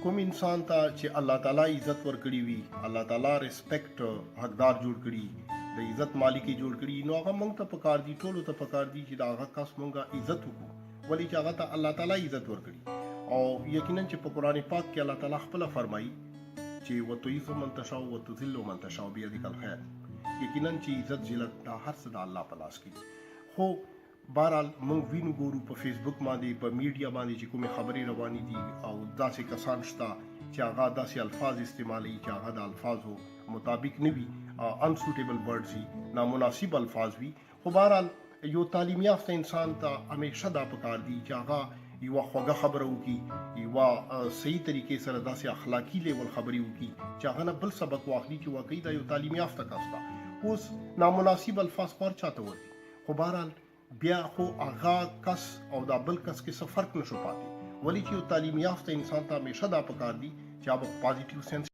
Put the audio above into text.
کوم انسان ته چې الله تعالی عزت ورکړي وي، الله تعالی ریسپیکټ حقدار جوړ کړي، د عزت مالک جوړ کړي، نو هغه موږ ته پکار دي، ټولو ته پکار دي چې دا هغه کس موږ عزت وکړو، ولې چې هغه ته الله تعالی عزت ورکړي. او یقینا چې په قرآن پاک کې الله تعالی خپله فرمایي چې وتعز من تشاء وتذل من تشاء بیدک الخیر، یقینا چې عزت ذلت دا هر څه د الله په لاس کې دي. خو بهرحال موږ وینو ګورو په فیسبوک باندې، په میډیا باندې چې کومې خبرې روانې دي، او داسې کسان شته چې هغه داسې الفاظ استعمالوي چې هغه د الفاظو مطابق نه وي، انسوټیبل ورډز وي، نامناسب الفاظ وي. خو بهرحال یو تعلیم یافته انسان ته همیشه دا پکار دي چې هغه یوه خوږه خبره وکړي، یوه صحیح طریقې سره داسې اخلاقي لیول خبرې وکړي چې هغه نه بل سبق واخلي چې واقعي دا یو تعلیم یافته کس ده. اوس نامناسب الفاظ خو هر چاته ورځي، خو بهرحال بیا خو هغه کس او دا بل کس کې څه فرق نشو پاتې، ولې چې یو تعلیم یافته انسان ته همیشه دا پکار دي چې هغه پازیټیو سنس